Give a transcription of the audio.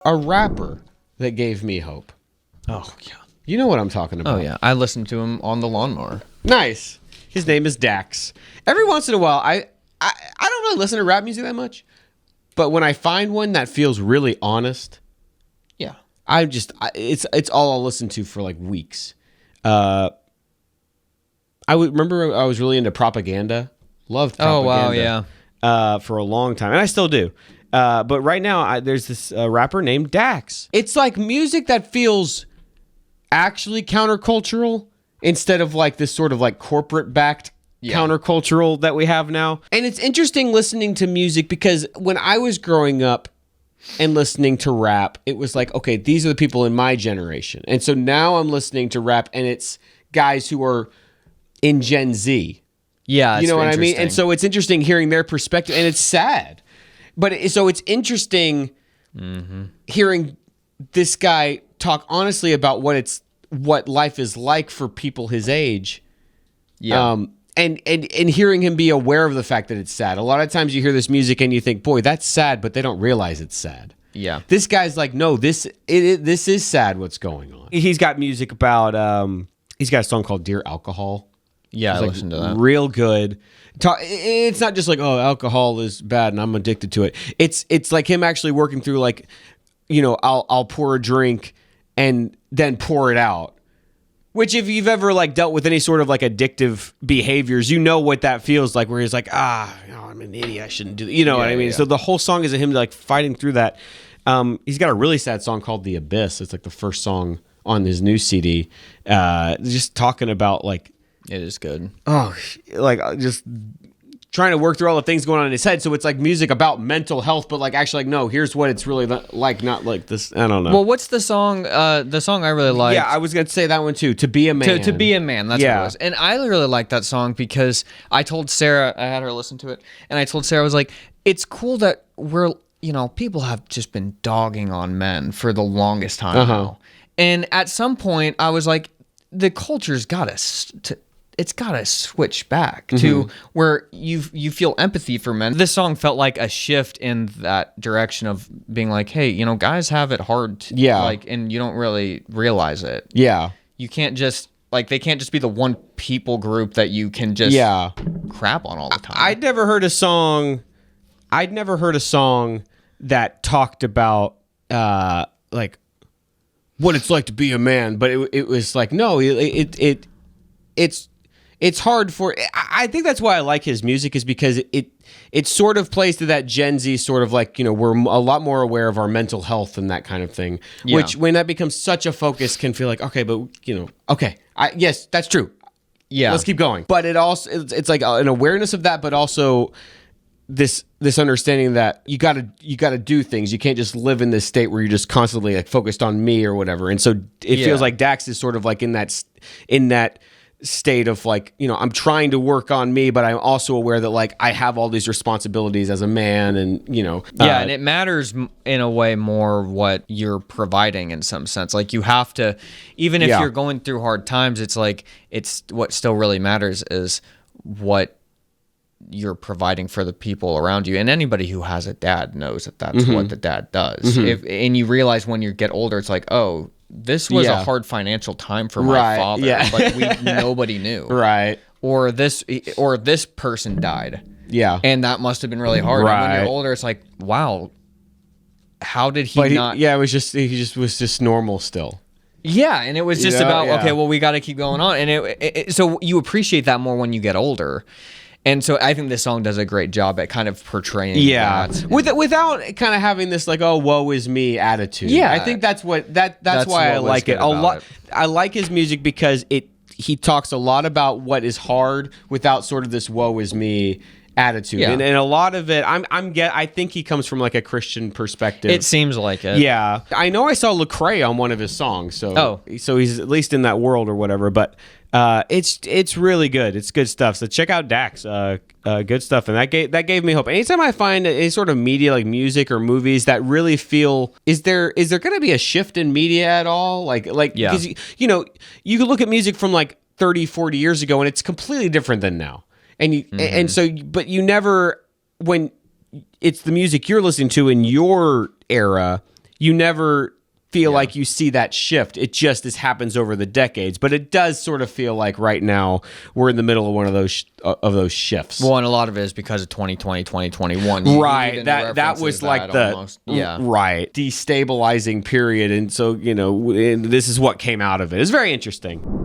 A rapper that gave me hope. Oh, yeah. You know what I'm talking about. Oh, yeah. I listened to him on the lawnmower. Nice. His name is Dax. Every once in a while, I don't really listen to rap music that much, but when I find one that feels really honest, Yeah. it's all I'll listen to for like weeks. I would remember I was really into Propaganda. Loved Propaganda. Oh, wow, yeah. For a long time, and I still do. But right now, there's this rapper named Dax. It's like music that feels actually countercultural instead of like this sort of like corporate-backed countercultural that we have now. And it's interesting listening to music because when I was growing up and listening to rap, it was like, okay, these are the people in my generation. And so now I'm listening to rap and it's guys who are in Gen Z. Yeah, You know what I mean? And so it's interesting hearing their perspective, and it's sad. But so it's interesting hearing this guy talk honestly about what life is like for people his age. Yeah. And hearing him be aware of the fact that it's sad. A lot of times you hear this music and you think, boy, that's sad, but they don't realize it's sad. Yeah. This guy's like, no, this is sad what's going on. He's got music about, he's got a song called Dear Alcohol. Yeah, I Like, listened to that. real good. It's not just like, oh, alcohol is bad and I'm addicted to it. It's like him actually working through like, you know, I'll pour a drink and then pour it out. Which if you've ever like dealt with any sort of like addictive behaviors, you know what that feels like, where he's like, I'm an idiot, I shouldn't do that. You know what I mean? Yeah. So the whole song is him like fighting through that. He's got a really sad song called The Abyss. It's like the first song on his new CD. Just talking about like, It is good. just trying to work through all the things going on in his head. So it's like music about mental health, but like actually like, no, here's what it's really like, not like this. I don't know. Well, what's the song? The song I really like. Yeah, I was going to say that one too. To Be a Man. To Be a Man. That's what it was. And I really like that song because I told Sarah, I had her listen to it, and I told Sarah, I was like, it's cool that people have just been dogging on men for the longest time now. And at some point, I was like, the culture's got to... It's got to switch back to where you feel empathy for men. This song felt like a shift in that direction of being like, hey, guys have it hard. And you don't really realize it. Yeah. You can't just, they can't just be the one people group that you can just crap on all the time. I'd never heard a song that talked about, what it's like to be a man, but it was like, no, it's hard for. I think that's why I like his music, is because it sort of plays to that Gen Z sort of like, we're a lot more aware of our mental health and that kind of thing. Yeah. Which when that becomes such a focus can feel like, okay, but yes, that's true. Yeah, let's keep going. But it's like an awareness of that, but also this understanding that you gotta do things. You can't just live in this state where you're just constantly like focused on me or whatever. And so it feels like Dax is sort of like in that state of like, I'm trying to work on me, but I'm also aware that like I have all these responsibilities as a man, and and it matters in a way more what you're providing in some sense. Like you have to, even if you're going through hard times, it's like it's what still really matters is what you're providing for the people around you. And anybody who has a dad knows that that's what the dad does. And you realize when you get older, it's like, oh, this was a hard financial time for my father. Yeah. But nobody knew. Right. Or this person died. Yeah. And that must have been really hard. Right. And when you're older, it's like, wow, how did he not? It was just, he was just normal still. Yeah. And it was just okay, well, we got to keep going on. And so you appreciate that more when you get older. And so I think this song does a great job at kind of portraying that. Without kind of having this like, oh, woe is me attitude. Yeah. I think that's why I like it a lot. I like his music because he talks a lot about what is hard without sort of this woe is me attitude. Yeah. And a lot of it, I think he comes from like a Christian perspective. It seems like it. Yeah. I know I saw Lecrae on one of his songs, so he's at least in that world or whatever, but it's really good. It's good stuff. So check out Dax. Good stuff, and that gave me hope. Anytime I find any sort of media like music or movies that really feel, is there going to be a shift in media at all? Because you can look at music from like 30, 40 years ago, and it's completely different than now. But you never, when it's the music you're listening to in your era, you never feel like you see that shift. It just happens over the decades, but it does sort of feel like right now we're in the middle of one of those shifts. Well, and a lot of it is because of 2020, 2021. Right. That was like the right destabilizing period, and so and this is what came out of it. It's very interesting.